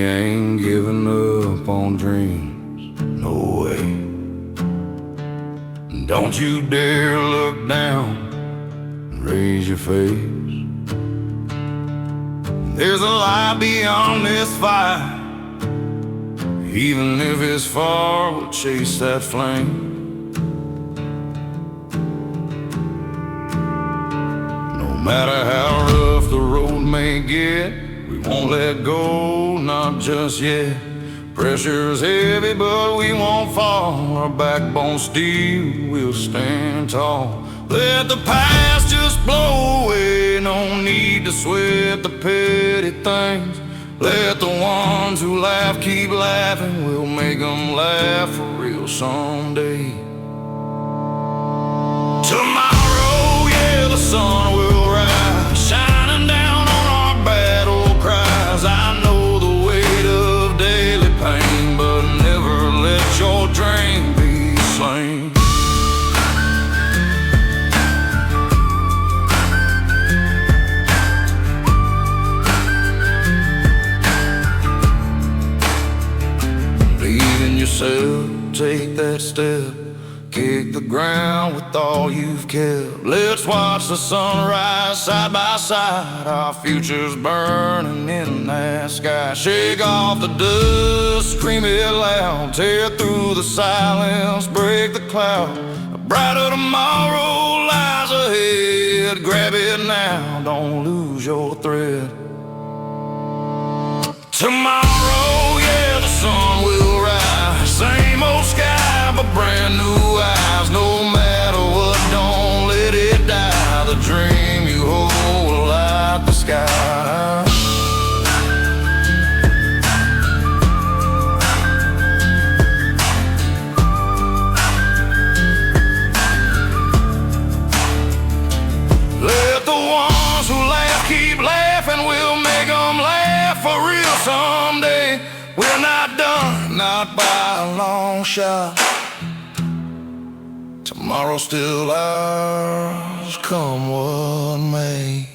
ain't giving up on dreams, no way. Don't you dare look down and raise your face. There's a light beyond this fire. Even if it's far, we'll chase that flame. No matter how rough the road may get, we won't let go, not just yet. Pressure's heavy, but we won't fall. Our backbone's steel, we'll stand tall. Let the past just blow away, no need to sweat the petty things. Let the ones who laugh keep laughing, we'll make them laugh for real someday. Tomorrow, yeah, the sun will rise, shining down on our battle cries. I know the weight of daily pain, but never let your dream be slain. Yourself, take that step, kick the ground with all you've kept. Let's watch the sunrise side by side, our future's burning in that sky. Shake off the dust, scream it loud, tear through the silence, break the cloud. A brighter tomorrow lies ahead, grab it now, don't lose your thread. Tomorrow, yeah, the sun will rise, same old sky, but brand new eyes. No matter what, don't let it die. The dream you hold will light the sky. Let the ones who laugh keep laughing, we'll make them laugh for real someday. We're not done, not by a long shot. Tomorrow's still ours, come what may.